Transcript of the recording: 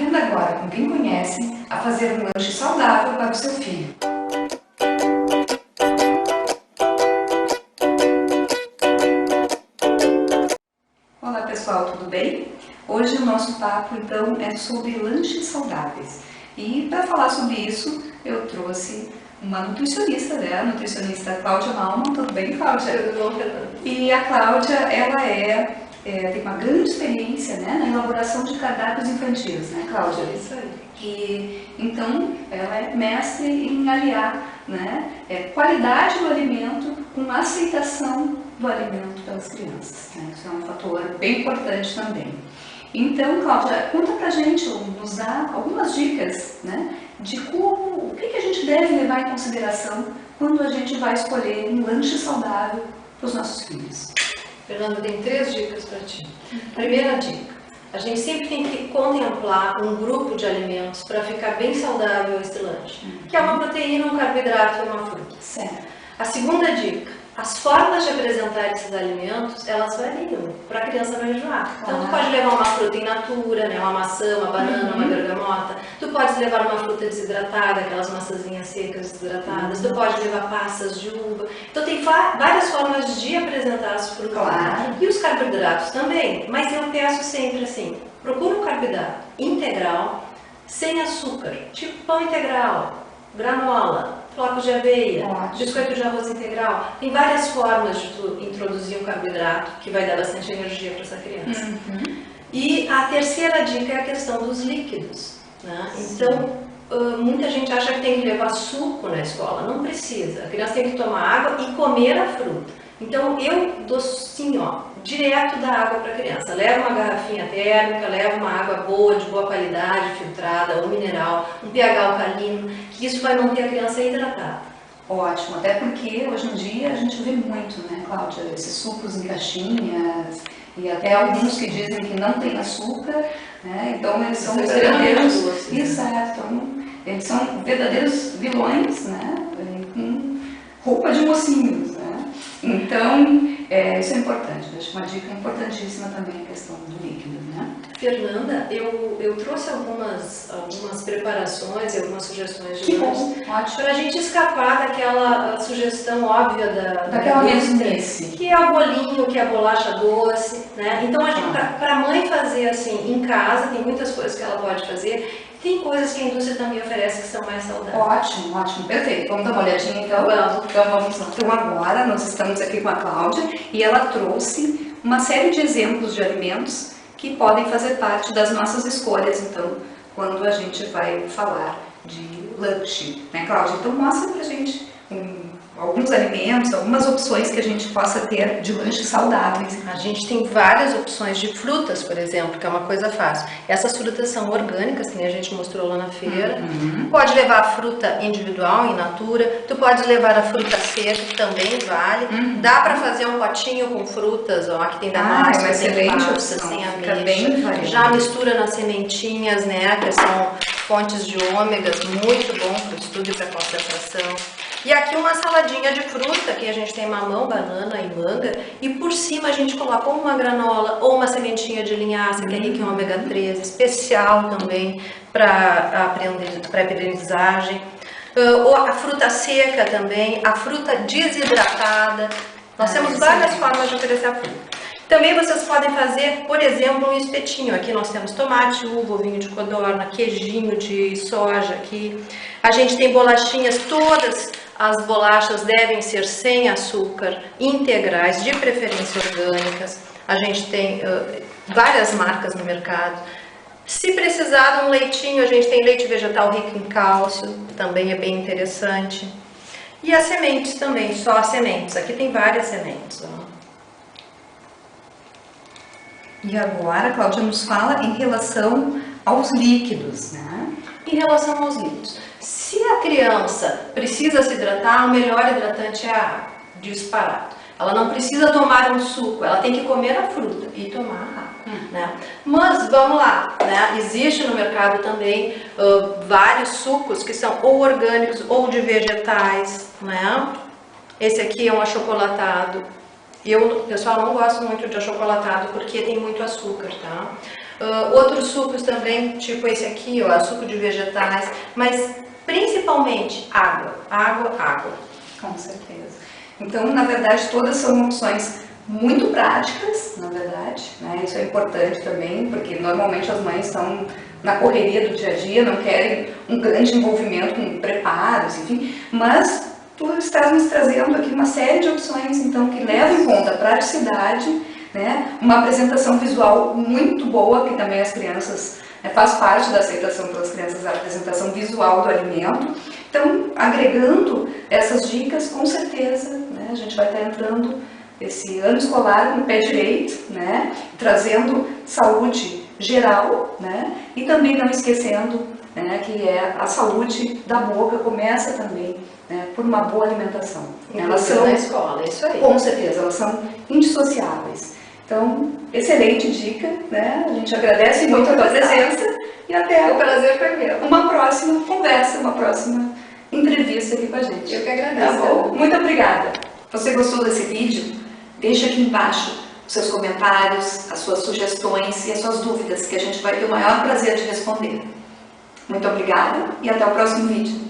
Aprenda agora com quem conhece a fazer um lanche saudável para o seu filho. Olá pessoal, tudo bem? Hoje o nosso papo então é sobre lanches saudáveis. E para falar sobre isso, eu trouxe uma nutricionista, né? A nutricionista Cláudia Malman. Tudo bem, Cláudia? Tudo bom, Fernanda? E a Cláudia, ela tem uma grande experiência, né, na elaboração de cardápios infantis, né, Cláudia? É isso aí. E então ela é mestre em aliar, né, qualidade do alimento com aceitação do alimento pelas crianças, né? Isso é um fator bem importante também. Então, Cláudia, conta pra gente, ou nos dá algumas dicas, né, de o que a gente deve levar em consideração quando a gente vai escolher um lanche saudável para os nossos filhos. Fernanda, tem 3 dicas para ti. Primeira dica, a gente sempre tem que contemplar um grupo de alimentos para ficar bem saudável esse lanche, que é uma proteína, um carboidrato e uma fruta. Certo. A segunda dica, as formas de apresentar esses alimentos, elas variam para a criança não enjoar. Então, tu pode levar uma fruta in natura, né? Uma maçã, uma banana, uma bergamota. Tu pode levar uma fruta desidratada, aquelas maçãzinhas secas desidratadas. Tu pode levar passas de uva. Então, tem várias formas de apresentar as frutas. Claro. E os carboidratos também. Mas eu peço sempre assim, procura um carboidrato integral, sem açúcar, tipo pão integral, granola, flocos de aveia, biscoito de arroz integral. Tem várias formas de tu introduzir um carboidrato que vai dar bastante energia para essa criança. E a terceira dica é a questão dos líquidos, né? Então, muita gente acha que tem que levar suco na escola. Não precisa. A criança tem que tomar água e comer a fruta. Então, eu dou sim, direto da água para a criança. Leva uma garrafinha térmica, leva uma água boa, de boa qualidade, filtrada ou mineral, um pH alcalino, que isso vai manter a criança hidratada. Ótimo, até porque hoje em dia a gente vê muito, né, Cláudia, esses sucos em caixinhas e até alguns que dizem que não tem açúcar, né? Então eles são verdadeiros, exato, então, eles são verdadeiros vilões, né, com roupa de mocinhos, né? Então, isso é importante, acho uma dica importantíssima também a questão do líquido, né? Fernanda, eu trouxe algumas preparações e algumas sugestões de lanche para a gente escapar daquela sugestão óbvia daquela mesmice, que é o bolinho, que é a bolacha doce, né? Então, para a mãe fazer assim em casa, tem muitas coisas que ela pode fazer. Tem coisas que a indústria também oferece que são mais saudáveis. Ótimo, ótimo, perfeito. Vamos dar uma olhadinha então? Então vamos lá. Então agora nós estamos aqui com a Cláudia e ela trouxe uma série de exemplos de alimentos que podem fazer parte das nossas escolhas, então, quando a gente vai falar de lanche, né, Cláudia? Então mostra pra gente alguns alimentos, algumas opções que a gente possa ter de lanches saudáveis. A gente tem várias opções de frutas, por exemplo, que é uma coisa fácil. Essas frutas são orgânicas, que nem a gente mostrou lá na feira. Pode levar a fruta individual, in natura. Tu pode levar a fruta seca, que também vale. Dá para fazer um potinho com frutas, ó, aqui tem damasco, tem passas, tem ameixa. Já mistura nas sementinhas, né, que são fontes de ômegas, muito bom para o estudo e para a concentração. E aqui uma saladinha de fruta, que a gente tem mamão, banana e manga, e por cima a gente coloca ou uma granola ou uma sementinha de linhaça, que é rica em ômega 3, especial também para aprendizagem. Ou a fruta seca também, a fruta desidratada. Nós temos várias formas de oferecer a fruta. Também vocês podem fazer, por exemplo, um espetinho. Aqui nós temos tomate, uva, ovinho de codorna, queijinho de soja aqui. A gente tem bolachinhas, todas as bolachas devem ser sem açúcar, integrais, de preferência orgânicas. A gente tem várias marcas no mercado. Se precisar de um leitinho, a gente tem leite vegetal rico em cálcio, também é bem interessante. E as sementes também, só as sementes. Aqui tem várias sementes, ó. E agora a Cláudia nos fala em relação aos líquidos, né? Em relação aos líquidos, se a criança precisa se hidratar, o melhor hidratante é a água, disparado. Ela não precisa tomar um suco, ela tem que comer a fruta e tomar a água, né? Mas vamos lá, né? Existe no mercado também vários sucos que são ou orgânicos ou de vegetais, né? Esse aqui é um achocolatado. Eu, pessoal, não gosto muito de achocolatado porque tem muito açúcar, tá? Outros sucos também, tipo esse aqui, ó, suco de vegetais, mas principalmente água, água, água. Com certeza. Então, na verdade, todas são opções muito práticas, na verdade, né? Isso é importante também, porque normalmente as mães estão na correria do dia a dia, não querem um grande envolvimento com preparos, enfim, mas tu estás nos trazendo aqui uma série de opções, então, que levam em conta a praticidade, né? Uma apresentação visual muito boa, que também as crianças, né, faz parte da aceitação pelas crianças, a apresentação visual do alimento. Então, agregando essas dicas, com certeza, né, a gente vai estar entrando esse ano escolar com o pé direito, né, trazendo saúde geral, né, e também não esquecendo, né, que a saúde da boca começa também, né, por uma boa alimentação. Elas são na escola, é isso aí. Com certeza, elas são indissociáveis. Então, excelente dica, né? A gente agradece muito a tua presença e até o prazer foi meu. Uma próxima conversa, uma próxima entrevista aqui com a gente. Eu que agradeço. Tá bom? Muito obrigada. Você gostou desse vídeo? Deixa aqui embaixo os seus comentários, as suas sugestões e as suas dúvidas, que a gente vai ter o maior prazer de responder. Muito obrigada e até o próximo vídeo.